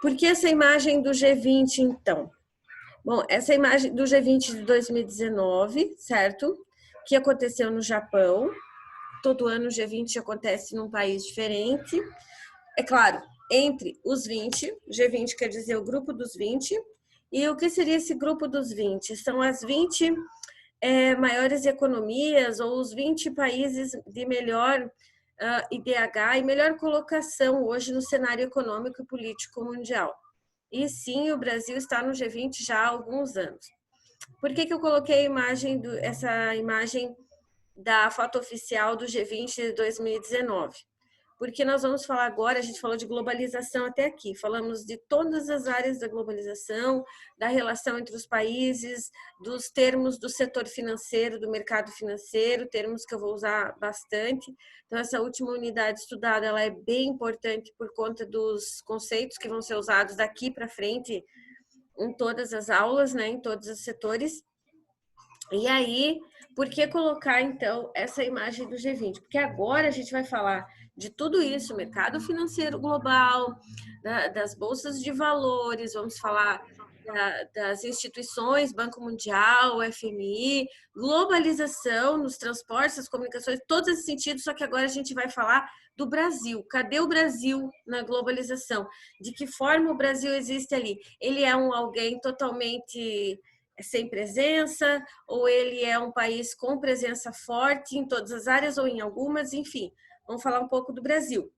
Por que essa imagem do G20, então? Bom, essa imagem do G20 de 2019, certo? Que aconteceu no Japão. Todo ano o G20 acontece num país diferente. É claro, entre os 20, G20 quer dizer o grupo dos 20. E o que seria esse grupo dos 20? São as 20 maiores economias ou os 20 países de melhor IDH e melhor colocação hoje no cenário econômico e político mundial. E sim, o Brasil está no G20 já há alguns anos. Por que eu coloquei essa imagem da foto oficial do G20 de 2019? Porque nós vamos falar agora, a gente falou de globalização até aqui, falamos de todas as áreas da globalização, da relação entre os países, dos termos do setor financeiro, do mercado financeiro, termos que eu vou usar bastante. Então, essa última unidade estudada, ela é bem importante por conta dos conceitos que vão ser usados daqui para frente em todas as aulas, né, em todos os setores. E aí, por que colocar, então, essa imagem do G20? Porque agora a gente vai falar de tudo isso, mercado financeiro global, das bolsas de valores, vamos falar das instituições, Banco Mundial, FMI, globalização nos transportes, nas comunicações, todos esses sentidos, só que agora a gente vai falar do Brasil. Cadê o Brasil na globalização? De que forma o Brasil existe ali? Ele é alguém totalmente sem presença, ou ele é um país com presença forte em todas as áreas ou em algumas, enfim. Vamos falar um pouco do Brasil.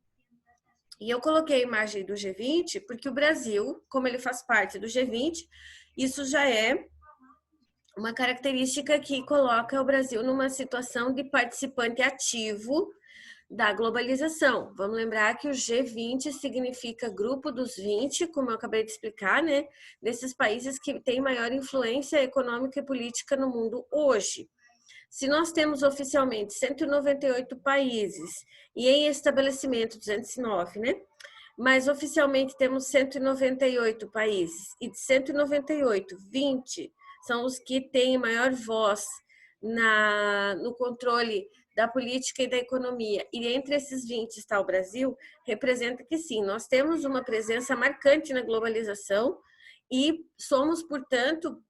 E eu coloquei a imagem do G20 porque o Brasil, como ele faz parte do G20, isso já é uma característica que coloca o Brasil numa situação de participante ativo da globalização. Vamos lembrar que o G20 significa grupo dos 20, como eu acabei de explicar, né? Desses países que têm maior influência econômica e política no mundo hoje. Se nós temos oficialmente 198 países e em estabelecimento 209, né? Mas oficialmente temos 198 países e de 198, 20 são os que têm maior voz no controle da política e da economia. E entre esses 20 está o Brasil, representa que sim, nós temos uma presença marcante na globalização e somos, portanto,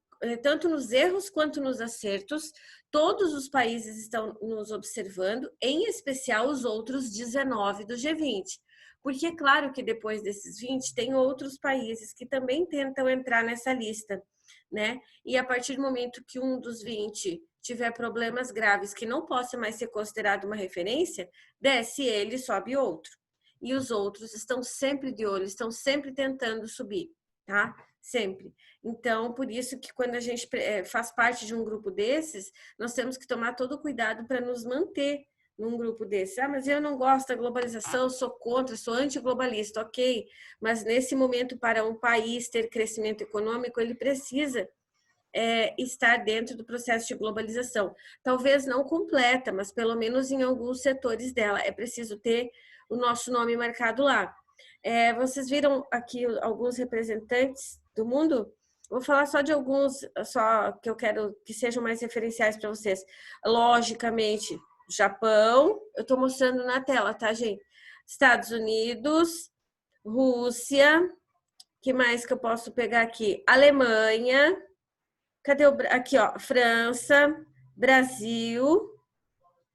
tanto nos erros quanto nos acertos, todos os países estão nos observando, em especial os outros 19 do G20. Porque é claro que depois desses 20 tem outros países que também tentam entrar nessa lista, né? E a partir do momento que um dos 20 tiver problemas graves que não possa mais ser considerado uma referência, desce ele e sobe outro. E os outros estão sempre de olho, estão sempre tentando subir, tá? Sempre. Então, por isso que quando a gente faz parte de um grupo desses, nós temos que tomar todo o cuidado para nos manter num grupo desse. Ah, mas eu não gosto da globalização, sou contra, sou antiglobalista, ok. Mas nesse momento, para um país ter crescimento econômico, ele precisa estar dentro do processo de globalização. Talvez não completa, mas pelo menos em alguns setores dela. É preciso ter o nosso nome marcado lá. Vocês viram aqui alguns representantes do mundo? Vou falar só de alguns, só que eu quero que sejam mais referenciais para vocês. Logicamente, Japão, eu estou mostrando na tela, tá, gente? Estados Unidos, Rússia, que mais que eu posso pegar aqui? Alemanha, cadê aqui, ó, França, Brasil,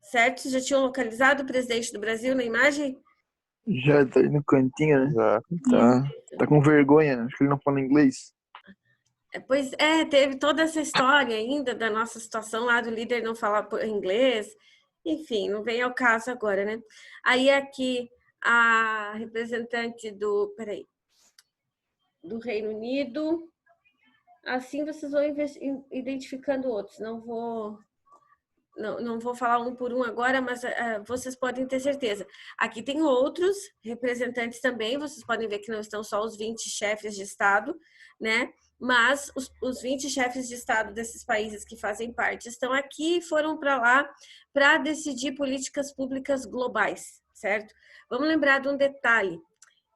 certo? Vocês já tinham localizado o presidente do Brasil na imagem? Já tá aí no cantinho, né? Já. Tá com vergonha, né? Acho que ele não fala inglês. Pois teve toda essa história ainda da nossa situação lá do líder não falar inglês. Enfim, não vem ao caso agora, né? Aí aqui a representante do Reino Unido. Assim vocês vão identificando outros. Não vou falar um por um agora, mas vocês podem ter certeza. Aqui tem outros representantes também, vocês podem ver que não estão só os 20 chefes de Estado, né? Mas os 20 chefes de Estado desses países que fazem parte estão aqui e foram para lá para decidir políticas públicas globais, certo? Vamos lembrar de um detalhe.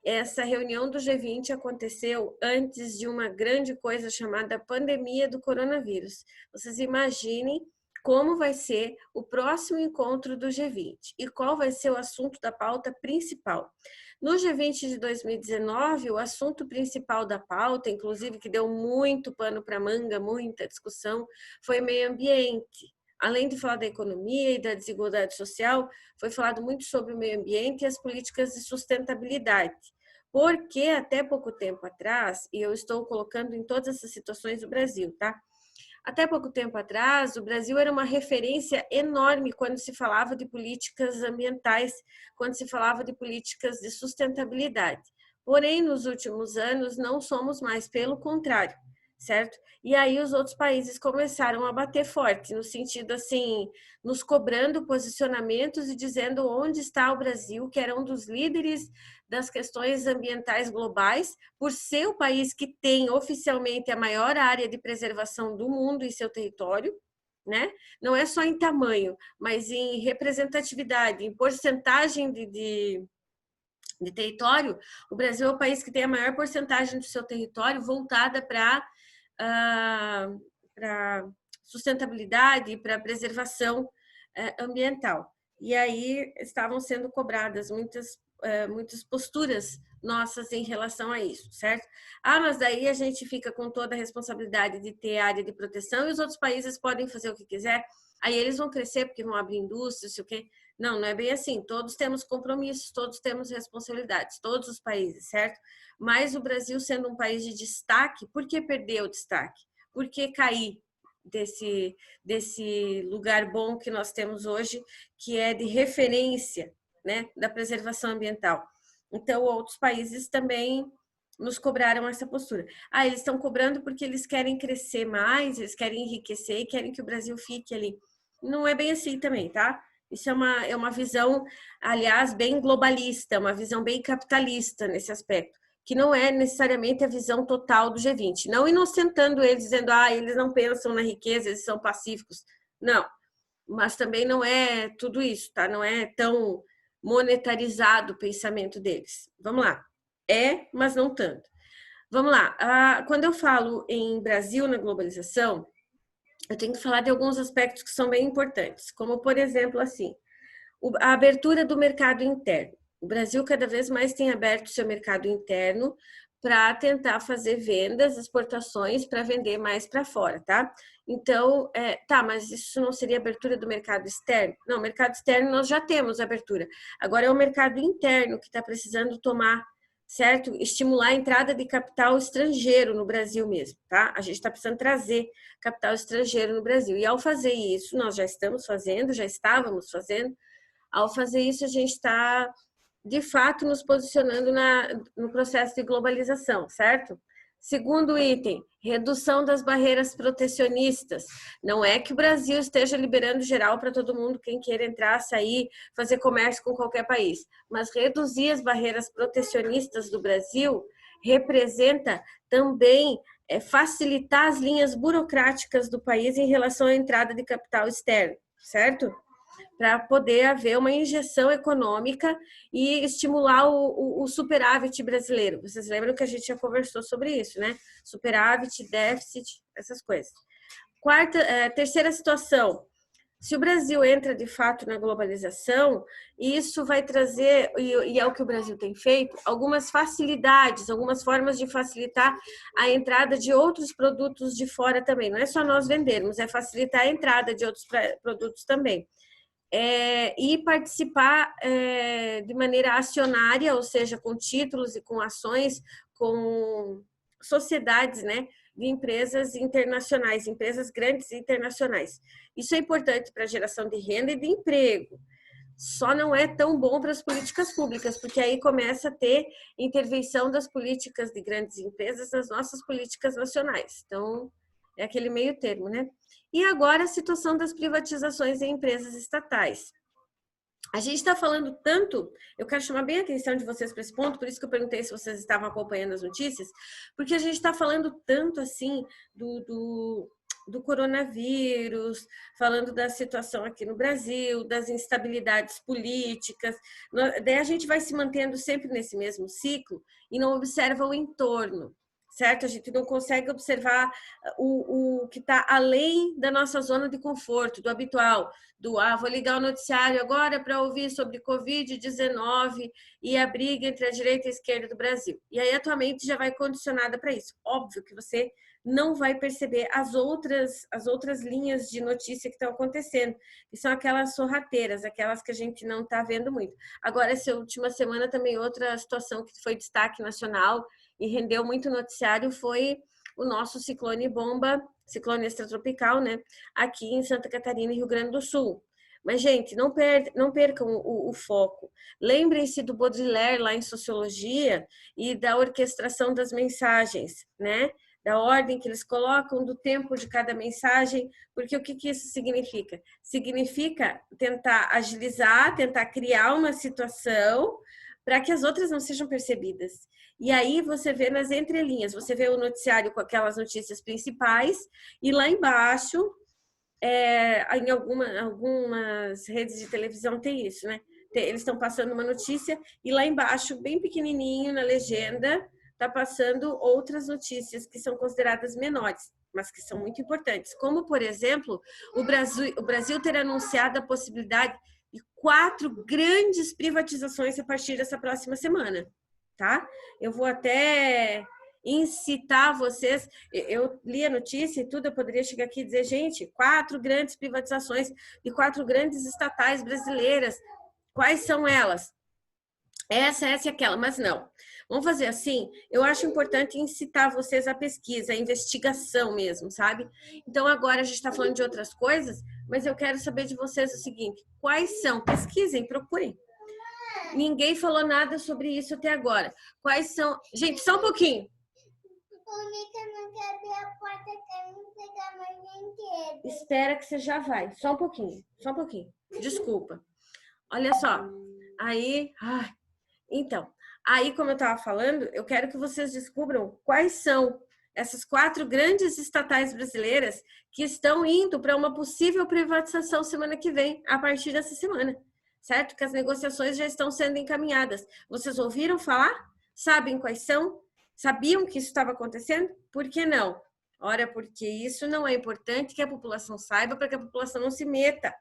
Essa reunião do G20 aconteceu antes de uma grande coisa chamada pandemia do coronavírus. Vocês imaginem como vai ser o próximo encontro do G20 e qual vai ser o assunto da pauta principal. No G20 de 2019, o assunto principal da pauta, inclusive que deu muito pano para manga, muita discussão, foi meio ambiente. Além de falar da economia e da desigualdade social, foi falado muito sobre o meio ambiente e as políticas de sustentabilidade. Porque até pouco tempo atrás, e eu estou colocando em todas essas situações o Brasil, tá? Até pouco tempo atrás, o Brasil era uma referência enorme quando se falava de políticas ambientais, quando se falava de políticas de sustentabilidade. Porém, nos últimos anos, não somos mais, pelo contrário, certo? E aí os outros países começaram a bater forte, no sentido assim, nos cobrando posicionamentos e dizendo onde está o Brasil, que era um dos líderes das questões ambientais globais, por ser o país que tem oficialmente a maior área de preservação do mundo em seu território, né? Não é só em tamanho, mas em representatividade, em porcentagem de território. O Brasil é o país que tem a maior porcentagem do seu território voltada para sustentabilidade, para preservação ambiental. E aí estavam sendo cobradas muitas posturas nossas em relação a isso, certo? Ah, mas daí a gente fica com toda a responsabilidade de ter área de proteção e os outros países podem fazer o que quiser, aí eles vão crescer porque vão abrir indústria, sei o quê. Não, não é bem assim. Todos temos compromissos, todos temos responsabilidades, todos os países, certo? Mas o Brasil, sendo um país de destaque, por que perder o destaque? Por que cair desse lugar bom que nós temos hoje, que é de referência, né, da preservação ambiental? Então, outros países também nos cobraram essa postura. Ah, eles estão cobrando porque eles querem crescer mais, eles querem enriquecer e querem que o Brasil fique ali. Não é bem assim também, tá? Isso é uma visão, aliás, bem globalista, uma visão bem capitalista nesse aspecto, que não é necessariamente a visão total do G20. Não inocentando eles, dizendo, eles não pensam na riqueza, eles são pacíficos. Não, mas também não é tudo isso, tá? Não é tão monetarizado o pensamento deles. Vamos lá. É, mas não tanto. Vamos lá. Quando eu falo em Brasil na globalização, eu tenho que falar de alguns aspectos que são bem importantes, como, por exemplo, assim, a abertura do mercado interno. O Brasil cada vez mais tem aberto seu mercado interno para tentar fazer vendas, exportações, para vender mais para fora, tá? Então, mas isso não seria abertura do mercado externo? Não, mercado externo nós já temos abertura. Agora é o mercado interno que está precisando tomar, certo? Estimular a entrada de capital estrangeiro no Brasil mesmo, tá? A gente está precisando trazer capital estrangeiro no Brasil. E ao fazer isso, nós já estamos fazendo, já estávamos fazendo. Ao fazer isso, a gente está, de fato, nos posicionando no processo de globalização, certo? Segundo item, redução das barreiras protecionistas. Não é que o Brasil esteja liberando geral para todo mundo, quem queira entrar, sair, fazer comércio com qualquer país, mas reduzir as barreiras protecionistas do Brasil representa também facilitar as linhas burocráticas do país em relação à entrada de capital externo, certo? Para poder haver uma injeção econômica e estimular o superávit brasileiro. Vocês lembram que a gente já conversou sobre isso, né? Superávit, déficit, essas coisas. Terceira situação, se o Brasil entra de fato na globalização, isso vai trazer, e é o que o Brasil tem feito, algumas facilidades, algumas formas de facilitar a entrada de outros produtos de fora também. Não é só nós vendermos, é facilitar a entrada de outros produtos também. E participar de maneira acionária, ou seja, com títulos e com ações, com sociedades, né, de empresas internacionais, empresas grandes internacionais. Isso é importante para a geração de renda e de emprego. Só não é tão bom para as políticas públicas, porque aí começa a ter intervenção das políticas de grandes empresas nas nossas políticas nacionais. Então, é aquele meio termo, né? E agora a situação das privatizações em empresas estatais. A gente está falando tanto, eu quero chamar bem a atenção de vocês para esse ponto, por isso que eu perguntei se vocês estavam acompanhando as notícias, porque a gente está falando tanto assim do coronavírus, falando da situação aqui no Brasil, das instabilidades políticas, daí a gente vai se mantendo sempre nesse mesmo ciclo e não observa o entorno, certo? A gente não consegue observar o que está além da nossa zona de conforto, do habitual, vou ligar o noticiário agora para ouvir sobre Covid-19 e a briga entre a direita e a esquerda do Brasil. E aí a tua mente já vai condicionada para isso. Óbvio que você não vai perceber as outras linhas de notícia que estão acontecendo, que são aquelas sorrateiras, aquelas que a gente não está vendo muito. Agora, essa última semana também outra situação que foi destaque nacional e rendeu muito noticiário foi o nosso ciclone bomba, ciclone extratropical, né? Aqui em Santa Catarina e Rio Grande do Sul. Mas, gente, não percam o foco. Lembrem-se do Baudelaire lá em Sociologia e da orquestração das mensagens, né? Da ordem que eles colocam, do tempo de cada mensagem, porque o que isso significa? Significa tentar agilizar, tentar criar uma situação para que as outras não sejam percebidas. E aí você vê nas entrelinhas, você vê o noticiário com aquelas notícias principais, e lá embaixo, em algumas redes de televisão tem isso, né? Eles estão passando uma notícia e lá embaixo, bem pequenininho na legenda, está passando outras notícias que são consideradas menores, mas que são muito importantes. Como, por exemplo, o Brasil ter anunciado a possibilidade de 4 grandes privatizações a partir dessa próxima semana, tá? Eu vou até incitar vocês, eu li a notícia e tudo, eu poderia chegar aqui e dizer, gente, 4 grandes privatizações de 4 grandes estatais brasileiras, quais são elas? Essa e aquela, mas não. Vamos fazer assim, eu acho importante incitar vocês à pesquisa, à investigação mesmo, sabe? Então agora a gente está falando de outras coisas, mas eu quero saber de vocês o seguinte, quais são? Pesquisem, procurem. Ninguém falou nada sobre isso até agora. Quais são... Gente, só um pouquinho. Não quer abrir a porta, quer me pegar mais brinquedo. Espera que você já vai. Só um pouquinho. Só um pouquinho. Desculpa. Olha só. Aí... Então, aí como eu estava falando, eu quero que vocês descubram quais são essas 4 grandes estatais brasileiras que estão indo para uma possível privatização semana que vem, a partir dessa semana. Certo? Que as negociações já estão sendo encaminhadas. Vocês ouviram falar? Sabem quais são? Sabiam que isso estava acontecendo? Por que não? Ora, porque isso não é importante que a população saiba, para que a população não se meta,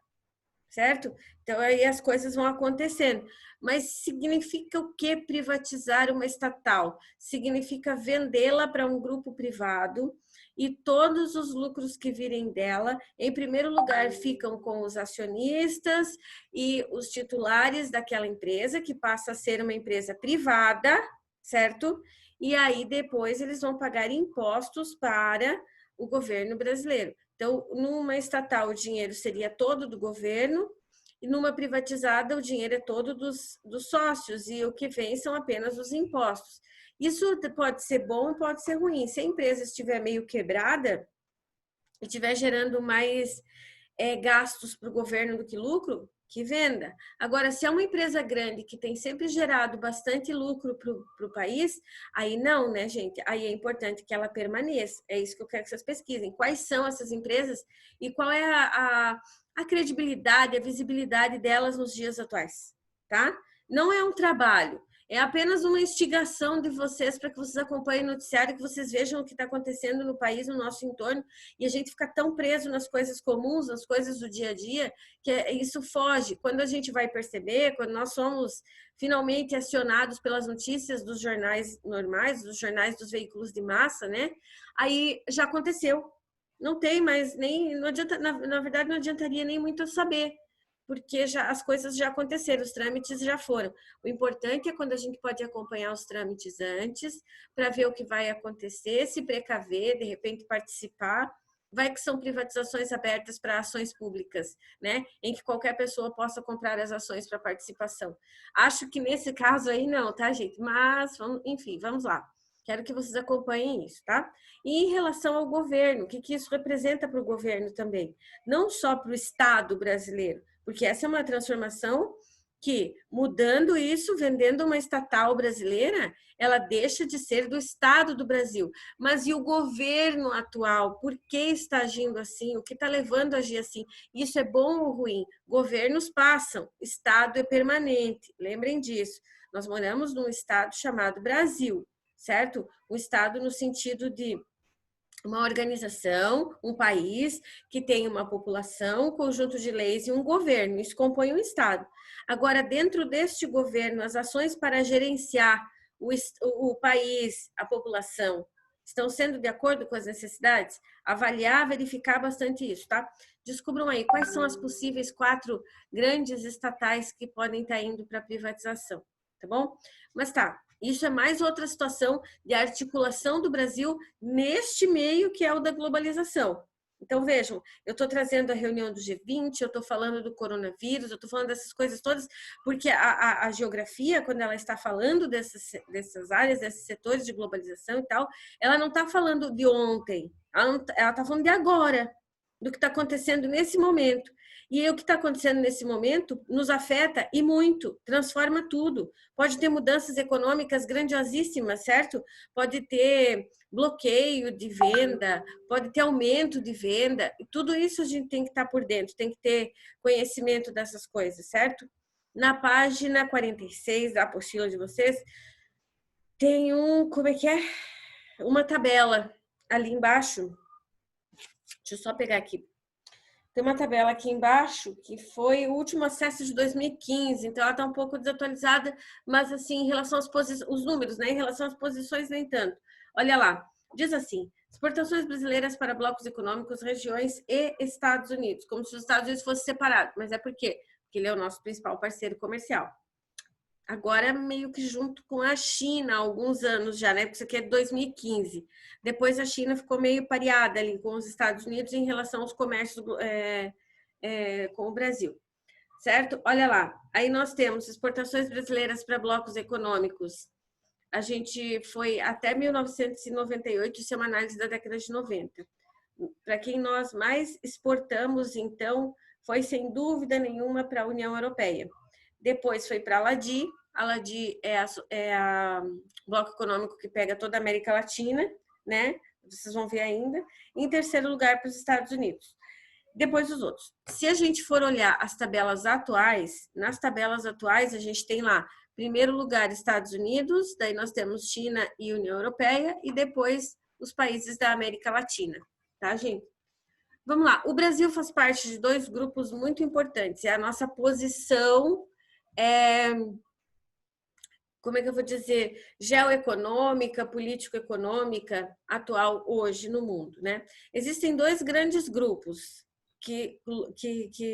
certo? Então, aí as coisas vão acontecendo. Mas significa o que privatizar uma estatal? Significa vendê-la para um grupo privado e todos os lucros que virem dela, em primeiro lugar, ficam com os acionistas e os titulares daquela empresa, que passa a ser uma empresa privada, certo? E aí depois eles vão pagar impostos para o governo brasileiro. Então, numa estatal o dinheiro seria todo do governo e numa privatizada o dinheiro é todo dos sócios e o que vem são apenas os impostos. Isso pode ser bom e pode ser ruim. Se a empresa estiver meio quebrada e estiver gerando mais gastos para o governo do que lucro, que venda. Agora, se é uma empresa grande que tem sempre gerado bastante lucro para o país, aí não, né, gente? Aí é importante que ela permaneça. É isso que eu quero que vocês pesquisem. Quais são essas empresas e qual é a credibilidade, a visibilidade delas nos dias atuais, tá? Não é um trabalho. É apenas uma instigação de vocês para que vocês acompanhem o noticiário, que vocês vejam o que está acontecendo no país, no nosso entorno, e a gente fica tão preso nas coisas comuns, nas coisas do dia a dia, que isso foge. Quando a gente vai perceber, quando nós somos finalmente acionados pelas notícias dos jornais normais, dos jornais dos veículos de massa, né? Aí já aconteceu. Não tem mais nem, não adianta, na verdade não adiantaria nem muito eu saber, porque as coisas já aconteceram, os trâmites já foram. O importante é quando a gente pode acompanhar os trâmites antes, para ver o que vai acontecer, se precaver, de repente participar. Vai que são privatizações abertas para ações públicas, né? Em que qualquer pessoa possa comprar as ações para participação. Acho que nesse caso aí não, tá, gente? Mas, enfim, vamos lá. Quero que vocês acompanhem isso, tá? E em relação ao governo, o que isso representa para o governo também? Não só para o Estado brasileiro, porque essa é uma transformação que, mudando isso, vendendo uma estatal brasileira, ela deixa de ser do Estado do Brasil. Mas e o governo atual? Por que está agindo assim? O que está levando a agir assim? Isso é bom ou ruim? Governos passam, Estado é permanente. Lembrem disso. Nós moramos num Estado chamado Brasil, certo? O Estado no sentido de uma organização, um país que tem uma população, um conjunto de leis e um governo. Isso compõe um Estado. Agora, dentro deste governo, as ações para gerenciar o país, a população, estão sendo de acordo com as necessidades? Avaliar, verificar bastante isso, tá? Descubram aí quais são as possíveis 4 grandes estatais que podem estar indo para privatização, tá bom? Mas tá, isso é mais outra situação de articulação do Brasil neste meio que é o da globalização. Então, vejam, eu estou trazendo a reunião do G20, eu estou falando do coronavírus, eu estou falando dessas coisas todas, porque a geografia, quando ela está falando dessas áreas, desses setores de globalização e tal, ela não está falando de ontem, ela está falando de agora, do que está acontecendo nesse momento. E o que está acontecendo nesse momento nos afeta e muito, transforma tudo. Pode ter mudanças econômicas grandiosíssimas, certo? Pode ter bloqueio de venda, pode ter aumento de venda. E tudo isso a gente tem que estar por dentro, tem que ter conhecimento dessas coisas, certo? Na página 46 da apostila de vocês, tem como é que é? Uma tabela ali embaixo. Deixa eu só pegar aqui. Tem uma tabela aqui embaixo que foi o último acesso de 2015, então ela está um pouco desatualizada, mas assim, em relação aos os números, né? Em relação às posições, nem tanto. Olha lá, diz assim: exportações brasileiras para blocos econômicos, regiões e Estados Unidos, como se os Estados Unidos fossem separados, mas é por quê? Porque ele é o nosso principal parceiro comercial. Agora, meio que junto com a China há alguns anos já, né? Porque isso aqui é de 2015. Depois a China ficou meio pareada ali com os Estados Unidos em relação aos comércios com o Brasil, certo? Olha lá, aí nós temos exportações brasileiras para blocos econômicos. A gente foi até 1998, isso é uma análise da década de 90. Para quem nós mais exportamos, então, foi sem dúvida nenhuma para a União Europeia. Depois foi para a LADI. A LADI é a bloco econômico que pega toda a América Latina, né? Vocês vão ver ainda. Em terceiro lugar, para os Estados Unidos. Depois os outros. Se a gente for olhar as tabelas atuais, nas tabelas atuais a gente tem lá, primeiro lugar, Estados Unidos, daí nós temos China e União Europeia, e depois os países da América Latina, tá, gente? Vamos lá, o Brasil faz parte de 2 grupos muito importantes, é a nossa posição, como é que eu vou dizer, geoeconômica, político-econômica atual hoje no mundo, né? Existem 2 grandes grupos que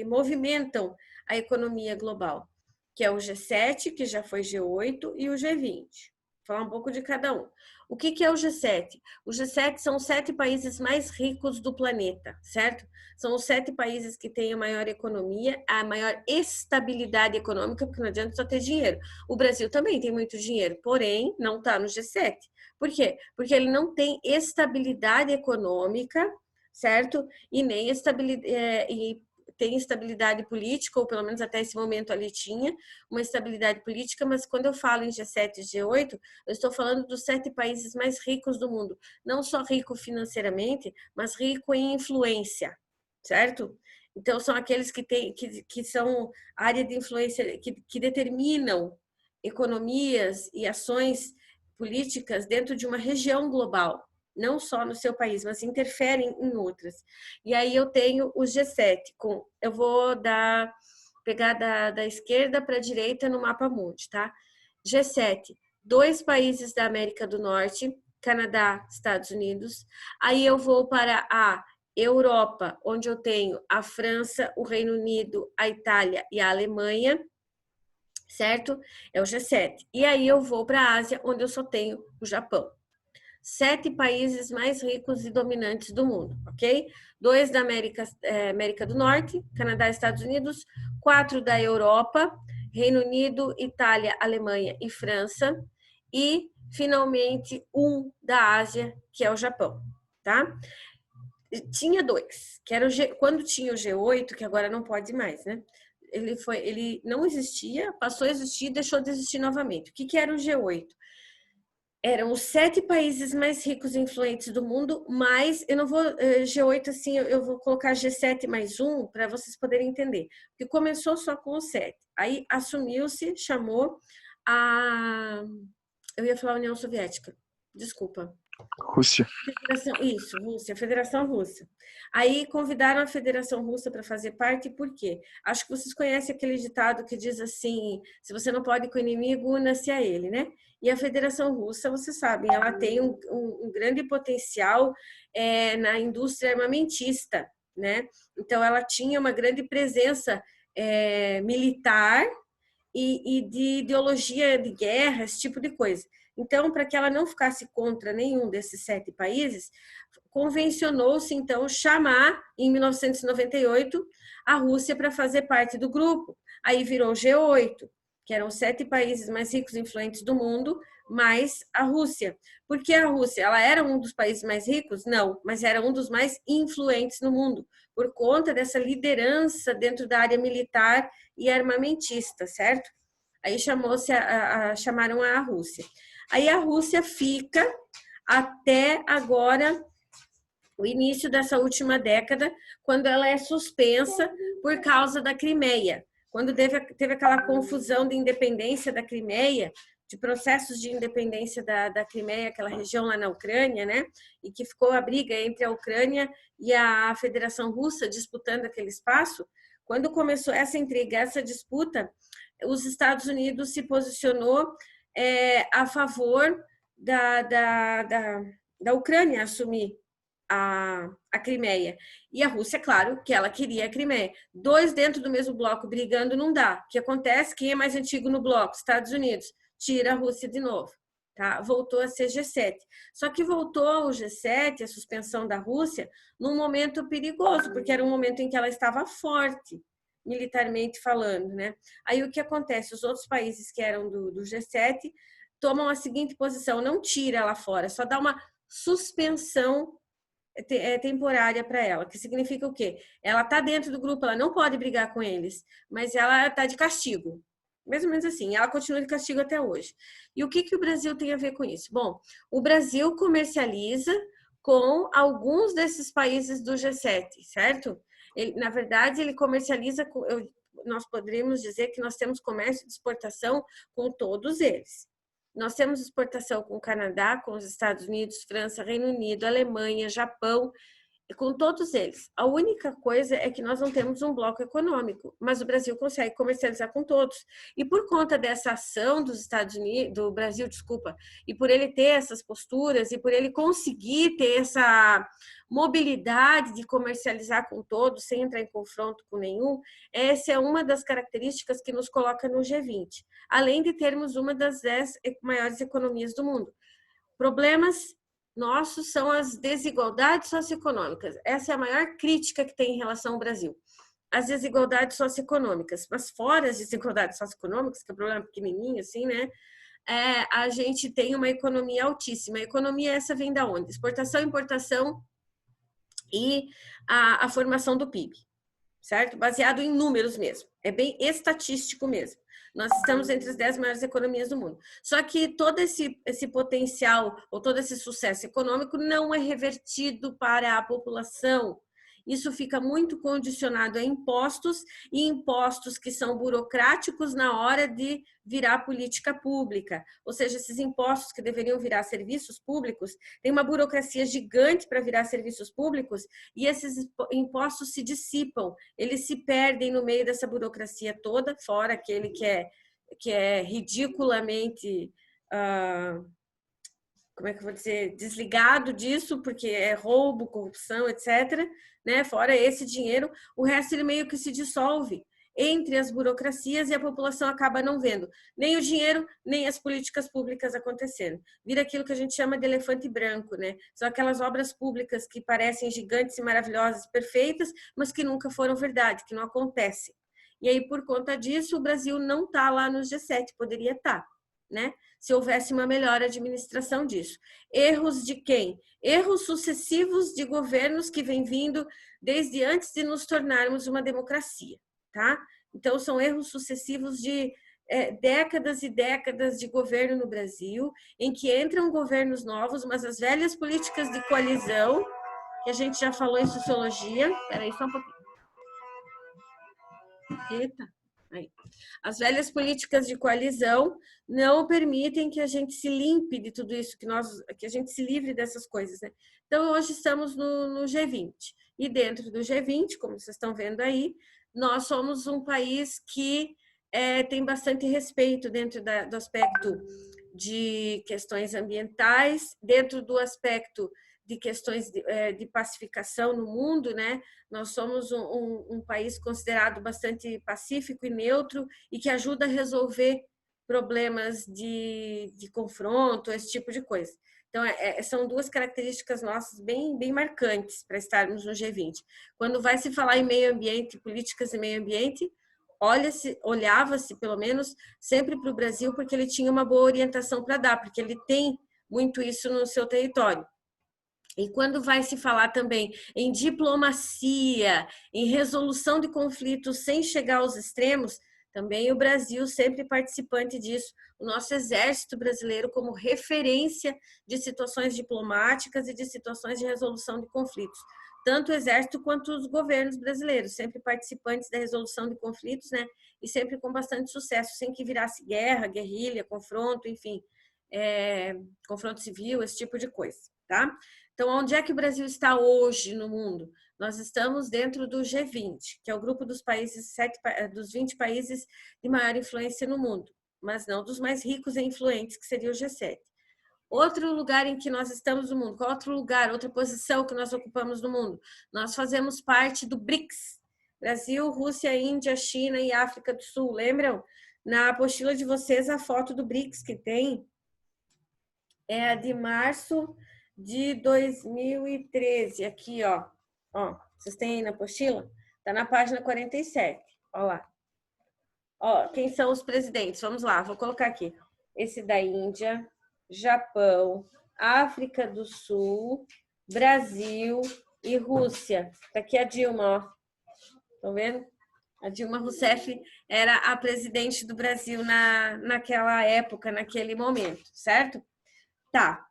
movimentam a economia global, que é o G7, que já foi G8, e o G20. Vou falar um pouco de cada um. O que é o G7? O G7 são os 7 países mais ricos do planeta, certo? São os 7 países que têm a maior economia, a maior estabilidade econômica, porque não adianta só ter dinheiro. O Brasil também tem muito dinheiro, porém não está no G7. Por quê? Porque ele não tem estabilidade econômica, certo? E nem tem estabilidade política, ou pelo menos até esse momento ali tinha uma estabilidade política, mas quando eu falo em G7 e G8, eu estou falando dos 7 países mais ricos do mundo. Não só rico financeiramente, mas rico em influência, certo? Então, são aqueles que são área de influência, que determinam economias e ações políticas dentro de uma região global, não só no seu país, mas interferem em outras. E aí eu tenho o G7, eu vou pegar da esquerda para a direita no mapa mundi, tá? G7, 2 países da América do Norte, Canadá, Estados Unidos. Aí eu vou para a Europa, onde eu tenho a França, o Reino Unido, a Itália e a Alemanha, certo? É o G7. E aí eu vou para a Ásia, onde eu só tenho o Japão. 7 países mais ricos e dominantes do mundo, ok? 2 da América do Norte, Canadá e Estados Unidos, 4 da Europa, Reino Unido, Itália, Alemanha e França, e, finalmente, 1 da Ásia, que é o Japão, tá? Tinha 2, que era quando tinha o G8, que agora não pode mais, né? Ele não existia, passou a existir e deixou de existir novamente. O que era o G8? Eram os 7 países mais ricos e influentes do mundo, mas eu não vou G8 assim, eu vou colocar G7 mais 1 para vocês poderem entender. Porque começou só com os 7. Aí assumiu-se, chamou eu ia falar União Soviética. Desculpa. Rússia. Isso, Rússia, Federação Russa. Aí convidaram a Federação Russa para fazer parte, por quê? Acho que vocês conhecem aquele ditado que diz assim, se você não pode com o inimigo, una-se a ele, né? E a Federação Russa, vocês sabem, ela tem um grande potencial na indústria armamentista, né? Então, ela tinha uma grande presença militar e de ideologia de guerra, esse tipo de coisa. Então, para que ela não ficasse contra nenhum desses 7 países, convencionou-se, então, chamar, em 1998, a Rússia para fazer parte do grupo. Aí virou G8, que eram 7 países mais ricos e influentes do mundo, mais a Rússia. Por que a Rússia? Ela era um dos países mais ricos? Não, mas era um dos mais influentes no mundo, por conta dessa liderança dentro da área militar e armamentista, certo? Aí chamaram a Rússia. Aí a Rússia fica até agora, o início dessa última década, quando ela é suspensa por causa da Crimeia. Quando teve aquela confusão de independência da Crimeia, de processos de independência da Crimeia, aquela região lá na Ucrânia, né? E que ficou a briga entre a Ucrânia e a Federação Russa disputando aquele espaço. Quando começou essa intriga, essa disputa, os Estados Unidos se posicionou a favor da Ucrânia assumir a Crimeia. E a Rússia, claro, que ela queria a Crimeia. 2 dentro do mesmo bloco brigando não dá. O que acontece? Quem é mais antigo no bloco? Estados Unidos. Tira a Rússia de novo. Tá? Voltou a ser G7. Só que voltou ao G7, a suspensão da Rússia, num momento perigoso, porque era um momento em que ela estava forte, militarmente falando, né? Aí o que acontece? Os outros países que eram do G7 tomam a seguinte posição: não tira ela fora, só dá uma suspensão temporária para ela, que significa o quê? Ela está dentro do grupo, ela não pode brigar com eles, mas ela está de castigo. Mais ou menos assim, ela continua de castigo até hoje. E o que o Brasil tem a ver com isso? Bom, o Brasil comercializa com alguns desses países do G7, certo? Na verdade, ele comercializa, nós poderíamos dizer que nós temos comércio de exportação com todos eles. Nós temos exportação com o Canadá, com os Estados Unidos, França, Reino Unido, Alemanha, Japão, com todos eles. A única coisa é que nós não temos um bloco econômico, mas o Brasil consegue comercializar com todos. E por conta dessa ação dos Estados Unidos, do Brasil, desculpa, e por ele ter essas posturas e por ele conseguir ter essa mobilidade de comercializar com todos, sem entrar em confronto com nenhum, essa é uma das características que nos coloca no G20, além de termos uma das 10 maiores economias do mundo. Problemas nossos são as desigualdades socioeconômicas. Essa é a maior crítica que tem em relação ao Brasil. As desigualdades socioeconômicas. Mas fora as desigualdades socioeconômicas, que é um problema pequenininho, assim, né? A gente tem uma economia altíssima. A economia essa vem da onde? Exportação, importação e a formação do PIB, certo? Baseado em números mesmo. É bem estatístico mesmo. Nós estamos entre as 10 maiores economias do mundo. Só que todo esse potencial ou todo esse sucesso econômico não é revertido para a população. Isso fica muito condicionado a impostos, e impostos que são burocráticos na hora de virar política pública. Ou seja, esses impostos que deveriam virar serviços públicos, tem uma burocracia gigante para virar serviços públicos, e esses impostos se dissipam, eles se perdem no meio dessa burocracia toda, fora aquele que é ridiculamente... como é que eu vou dizer, desligado disso, porque é roubo, corrupção, etc., né? Fora esse dinheiro, o resto ele meio que se dissolve entre as burocracias e a população acaba não vendo nem o dinheiro, nem as políticas públicas acontecendo. Vira aquilo que a gente chama de elefante branco, né? São aquelas obras públicas que parecem gigantes e maravilhosas, perfeitas, mas que nunca foram verdade, que não acontecem. E aí, por conta disso, o Brasil não está lá no G7, poderia estar, né? Se houvesse uma melhor administração disso. Erros de quem? Erros sucessivos de governos que vêm vindo desde antes de nos tornarmos uma democracia, tá? Então, são erros sucessivos de décadas e décadas de governo no Brasil, em que entram governos novos, mas as velhas políticas de coalizão, que a gente já falou em sociologia... Espera aí, só um pouquinho. Eita! Aí. As velhas políticas de coalizão não permitem que a gente se limpe de tudo isso, que a gente se livre dessas coisas, né? Então, hoje estamos no G20. E dentro do G20, como vocês estão vendo aí, nós somos um país que tem bastante respeito dentro do aspecto de questões ambientais, dentro do aspecto de questões de pacificação no mundo, né? Nós somos um país considerado bastante pacífico e neutro e que ajuda a resolver problemas de confronto, esse tipo de coisa. Então, são duas características nossas bem marcantes para estarmos no G20. Quando vai se falar em meio ambiente, políticas de meio ambiente, olhava-se, pelo menos, sempre para o Brasil, porque ele tinha uma boa orientação para dar, porque ele tem muito isso no seu território. E quando vai se falar também em diplomacia, em resolução de conflitos sem chegar aos extremos, também o Brasil sempre participante disso. O nosso exército brasileiro como referência de situações diplomáticas e de situações de resolução de conflitos. Tanto o exército quanto os governos brasileiros, sempre participantes da resolução de conflitos, né? E sempre com bastante sucesso, sem que virasse guerra, guerrilha, confronto, enfim, confronto civil, esse tipo de coisa, tá? Então, onde é que o Brasil está hoje no mundo? Nós estamos dentro do G20, que é o grupo dos países, dos 20 países de maior influência no mundo, mas não dos mais ricos e influentes, que seria o G7. Outro lugar em que nós estamos no mundo, qual outro lugar, outra posição que nós ocupamos no mundo? Nós fazemos parte do BRICS, Brasil, Rússia, Índia, China e África do Sul. Lembram? Na apostila de vocês, a foto do BRICS que tem é a de março de 2013. Aqui, ó. Vocês têm aí na apostila? Tá na página 47. Ó lá. Ó, quem são os presidentes? Vamos lá, vou colocar aqui. Esse da Índia, Japão, África do Sul, Brasil e Rússia. Tá aqui a Dilma, ó. Estão vendo? A Dilma Rousseff era a presidente do Brasil naquela época, naquele momento, certo? Tá.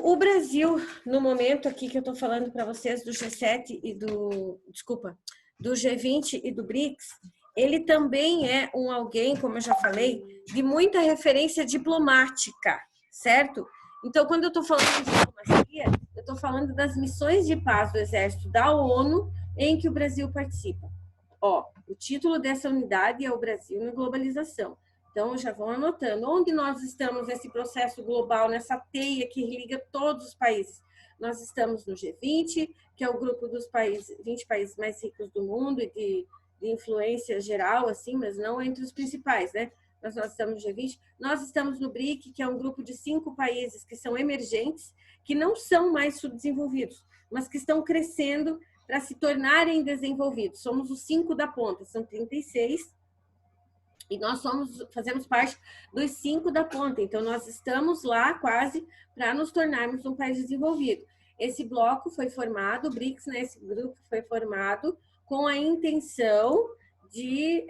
O Brasil, no momento aqui que eu estou falando para vocês do G7 e do G20 e do BRICS, ele também é alguém, como eu já falei, de muita referência diplomática, certo? Então, quando eu estou falando de diplomacia, eu estou falando das missões de paz do Exército da ONU em que o Brasil participa. Ó, o título dessa unidade é o Brasil na globalização. Então, já vão anotando. Onde nós estamos nesse processo global, nessa teia que liga todos os países? Nós estamos no G20, que é o grupo dos 20 países mais ricos do mundo e de influência geral, assim, mas não entre os principais, né? Nós estamos no G20. Nós estamos no BRIC, que é um grupo de 5 países que são emergentes, que não são mais subdesenvolvidos, mas que estão crescendo para se tornarem desenvolvidos. Somos os 5 da ponta, são 36, e nós fazemos parte dos 5 da ponta. Então, nós estamos lá quase para nos tornarmos um país desenvolvido. Esse bloco foi formado, o BRICS, né, esse grupo foi formado com a intenção de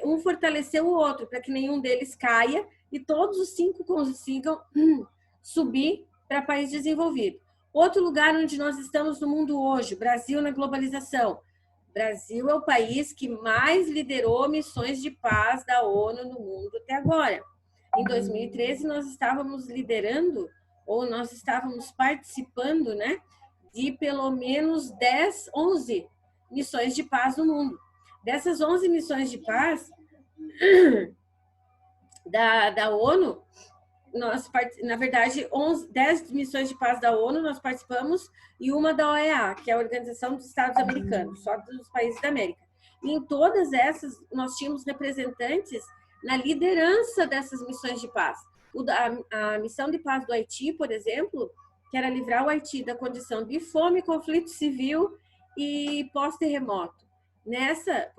um fortalecer o outro, para que nenhum deles caia e todos os 5 consigam subir para país desenvolvido. Outro lugar onde nós estamos no mundo hoje, Brasil na globalização. Brasil é o país que mais liderou missões de paz da ONU no mundo até agora. Em 2013, nós estávamos liderando, ou nós estávamos participando, né, de pelo menos 11 missões de paz no mundo. Dessas 11 missões de paz da ONU, na verdade, 10 missões de paz da ONU nós participamos e uma da OEA, que é a Organização dos Estados Americanos, só dos países da América. E em todas essas, nós tínhamos representantes na liderança dessas missões de paz. A missão de paz do Haiti, por exemplo, que era livrar o Haiti da condição de fome, conflito civil e pós-terremoto. Nessa,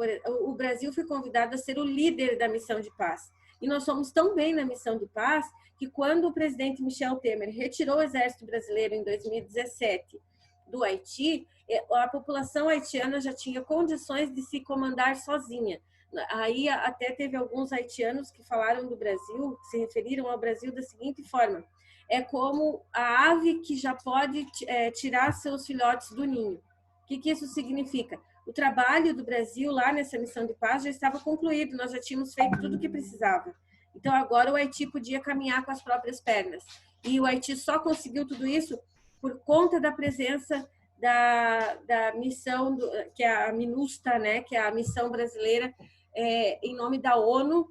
o Brasil foi convidado a ser o líder da missão de paz. E nós fomos tão bem na missão de paz que quando o presidente Michel Temer retirou o exército brasileiro em 2017 do Haiti, a população haitiana já tinha condições de se comandar sozinha. Aí até teve alguns haitianos que falaram do Brasil, que se referiram ao Brasil da seguinte forma: é como a ave que já pode tirar seus filhotes do ninho. O que isso significa? o trabalho do Brasil lá nessa missão de paz já estava concluído, nós já tínhamos feito tudo o que precisava. Então, agora o Haiti podia caminhar com as próprias pernas. E o Haiti só conseguiu tudo isso por conta da presença da missão, que é a MINUSTAH, né, que é a missão brasileira em nome da ONU,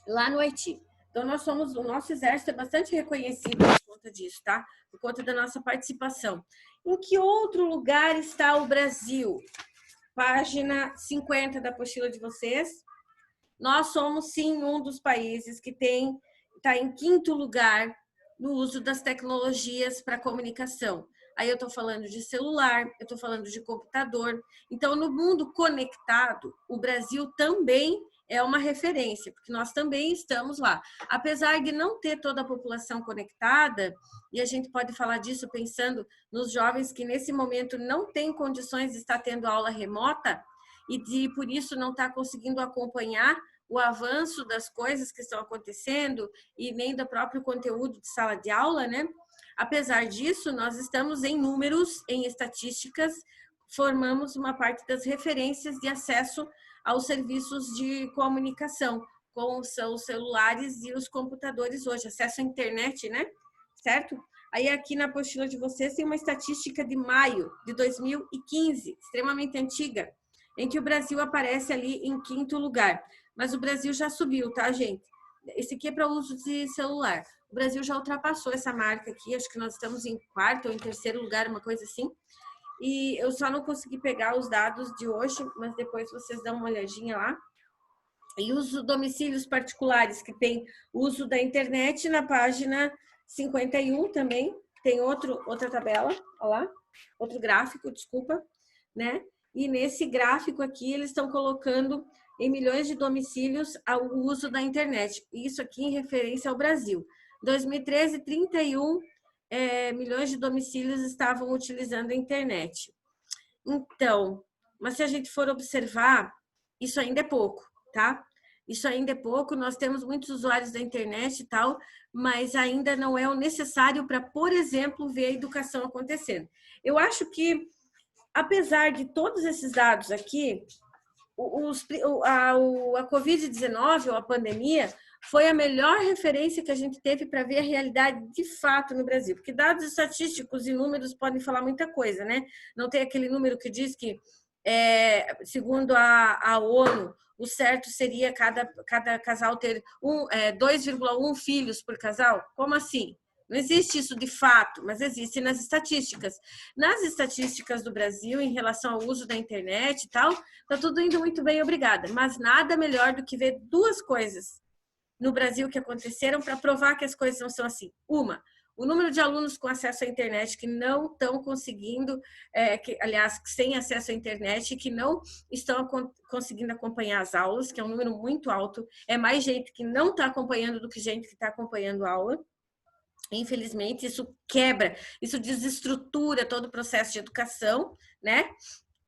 lá no Haiti. Então, o nosso exército é bastante reconhecido por conta disso, tá? Por conta da nossa participação. Em que outro lugar está o Brasil? Página 50 da apostila de vocês. Nós somos, sim, um dos países que está em 5º lugar no uso das tecnologias para comunicação. Aí eu estou falando de celular, eu estou falando de computador. Então, no mundo conectado, o Brasil também é uma referência, porque nós também estamos lá. Apesar de não ter toda a população conectada, e a gente pode falar disso pensando nos jovens que nesse momento não têm condições de estar tendo aula remota e por isso não está conseguindo acompanhar o avanço das coisas que estão acontecendo e nem do próprio conteúdo de sala de aula, né? Apesar disso, nós estamos em números, em estatísticas, formamos uma parte das referências de acesso aos serviços de comunicação, como são os celulares e os computadores hoje, acesso à internet, né? Certo? Aí aqui na apostila de vocês tem uma estatística de maio de 2015, extremamente antiga, em que o Brasil aparece ali em 5º lugar. Mas o Brasil já subiu, tá, gente? Esse aqui é para uso de celular. O Brasil já ultrapassou essa marca aqui, acho que nós estamos em 4º ou em 3º lugar, uma coisa assim. E eu só não consegui pegar os dados de hoje, mas depois vocês dão uma olhadinha lá. E os domicílios particulares, que tem uso da internet, na página 51 também, tem outra tabela, olha lá, outro gráfico, desculpa, né? E nesse gráfico aqui, eles estão colocando em milhões de domicílios o uso da internet. Isso aqui em referência ao Brasil. 2013, 31 milhões de domicílios estavam utilizando a internet. Então, mas se a gente for observar, isso ainda é pouco, tá? Isso ainda é pouco, nós temos muitos usuários da internet e tal, mas ainda não é o necessário para, por exemplo, ver a educação acontecendo. Eu acho que, apesar de todos esses dados aqui, a Covid-19, ou a pandemia, foi a melhor referência que a gente teve para ver a realidade de fato no Brasil. Porque dados estatísticos e números podem falar muita coisa, né? Não tem aquele número que diz que, segundo a ONU, o certo seria cada casal ter 2,1 filhos por casal. Como assim? Não existe isso de fato, mas existe nas estatísticas. Nas estatísticas do Brasil, em relação ao uso da internet e tal, está tudo indo muito bem, obrigada. Mas nada melhor do que ver duas coisas no Brasil que aconteceram para provar que as coisas não são assim. Uma, o número de alunos com acesso à internet que não estão conseguindo, aliás, sem acesso à internet, que não estão conseguindo acompanhar as aulas, que é um número muito alto. É mais gente que não está acompanhando do que gente que está acompanhando a aula. Infelizmente, isso quebra, isso desestrutura todo o processo de educação, né?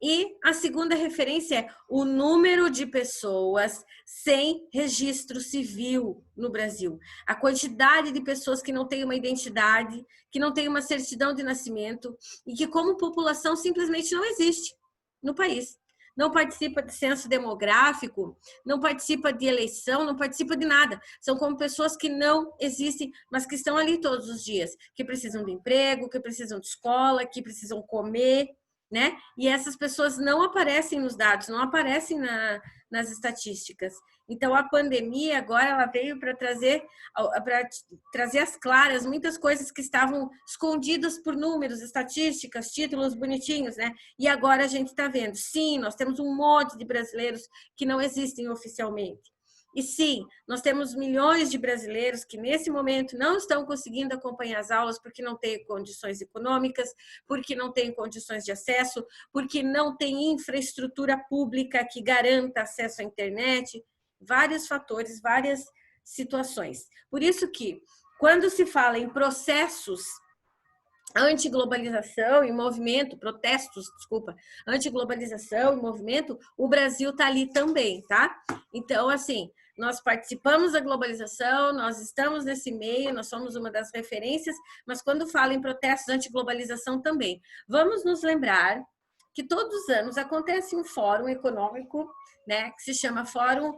E a segunda referência é o número de pessoas sem registro civil no Brasil. A quantidade de pessoas que não têm uma identidade, que não têm uma certidão de nascimento e que, como população, simplesmente não existe no país. Não participa de censo demográfico, não participa de eleição, não participa de nada. São como pessoas que não existem, mas que estão ali todos os dias, que precisam de emprego, que precisam de escola, que precisam comer, né? E essas pessoas não aparecem nos dados, não aparecem nas estatísticas. Então, a pandemia agora ela veio para trazer às claras muitas coisas que estavam escondidas por números, estatísticas, títulos bonitinhos, né? E agora a gente está vendo, sim, nós temos um monte de brasileiros que não existem oficialmente. E sim, nós temos milhões de brasileiros que nesse momento não estão conseguindo acompanhar as aulas porque não têm condições econômicas, porque não têm condições de acesso, porque não tem infraestrutura pública que garanta acesso à internet, vários fatores, várias situações. Por isso que, quando se fala em processos antiglobalização e movimento, antiglobalização e movimento, o Brasil está ali também, tá? Então, assim, nós participamos da globalização, nós estamos nesse meio, nós somos uma das referências, mas quando fala em protestos antiglobalização também. Vamos nos lembrar que todos os anos acontece um fórum econômico, né, que se chama Fórum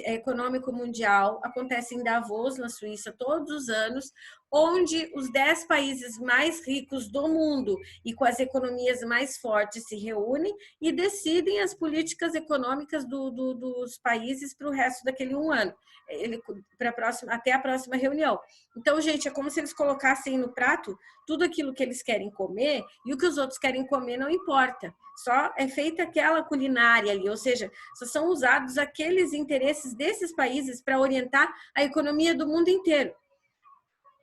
Econômico Mundial, acontece em Davos, na Suíça, todos os anos, onde os 10 países mais ricos do mundo e com as economias mais fortes se reúnem e decidem as políticas econômicas dos países para o resto daquele um ano, até a próxima reunião. Então, gente, é como se eles colocassem no prato tudo aquilo que eles querem comer e o que os outros querem comer não importa. Só é feita aquela culinária ali, ou seja, só são usados aqueles interesses desses países para orientar a economia do mundo inteiro.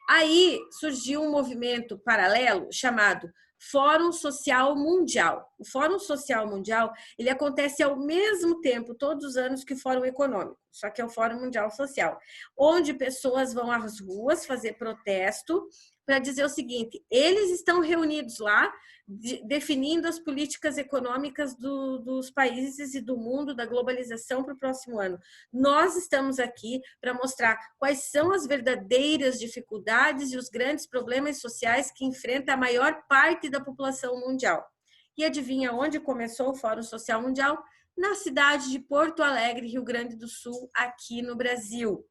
Aí surgiu um movimento paralelo chamado Fórum Social Mundial. O Fórum Social Mundial, ele acontece ao mesmo tempo, todos os anos, que o Fórum Econômico, só que é o Fórum Mundial Social, onde pessoas vão às ruas fazer protesto para dizer o seguinte: eles estão reunidos lá, definindo as políticas econômicas dos países e do mundo, da globalização para o próximo ano. Nós estamos aqui para mostrar quais são as verdadeiras dificuldades e os grandes problemas sociais que enfrenta a maior parte da população mundial. E adivinha onde começou o Fórum Social Mundial? Na cidade de Porto Alegre, Rio Grande do Sul, aqui no Brasil.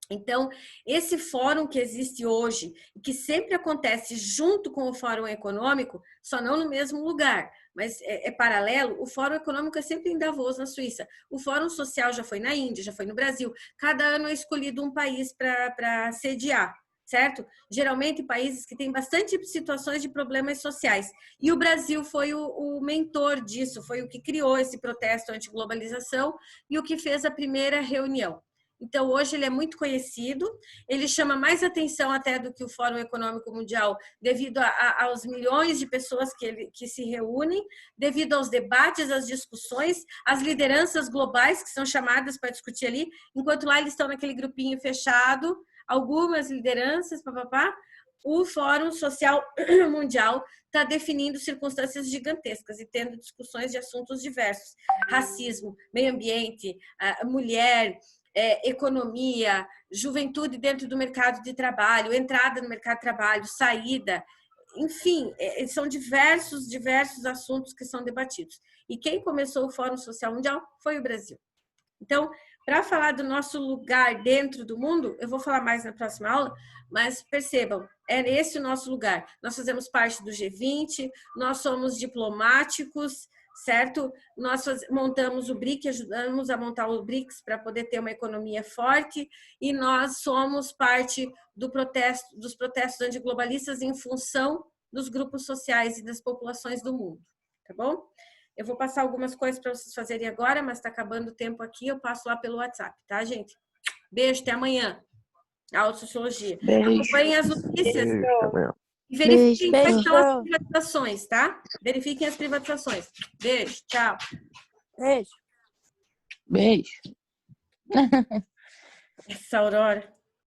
Então, esse fórum que existe hoje, que sempre acontece junto com o Fórum Econômico, só não no mesmo lugar, mas é paralelo, o Fórum Econômico é sempre em Davos, na Suíça. O Fórum Social já foi na Índia, já foi no Brasil. Cada ano é escolhido um país para sediar, certo? Geralmente países que têm bastante situações de problemas sociais. E o Brasil foi o mentor disso, foi o que criou esse protesto anti-globalização e o que fez a primeira reunião. Então, hoje ele é muito conhecido, ele chama mais atenção até do que o Fórum Econômico Mundial, devido aos milhões de pessoas que se reúnem, devido aos debates, às discussões, às lideranças globais que são chamadas para discutir ali, enquanto lá eles estão naquele grupinho fechado, algumas lideranças, papapá. O Fórum Social Mundial está definindo circunstâncias gigantescas e tendo discussões de assuntos diversos: racismo, meio ambiente, mulher, economia, juventude dentro do mercado de trabalho, entrada no mercado de trabalho, saída, enfim, são diversos assuntos que são debatidos. E quem começou o Fórum Social Mundial foi o Brasil. Então, para falar do nosso lugar dentro do mundo, eu vou falar mais na próxima aula, mas percebam, é esse o nosso lugar. Nós fazemos parte do G20, nós somos diplomáticos, certo? Nós montamos o BRIC, ajudamos a montar o BRICS para poder ter uma economia forte, e nós somos parte dos protestos antiglobalistas em função dos grupos sociais e das populações do mundo, tá bom? Eu vou passar algumas coisas para vocês fazerem agora, mas está acabando o tempo aqui, eu passo lá pelo WhatsApp, tá, gente? Beijo, até amanhã. Aula de Sociologia. Acompanhem as notícias. E verifiquem quais são as privatizações, tá? Verifiquem as privatizações. Beijo, tchau. Beijo. Beijo. Essa Aurora.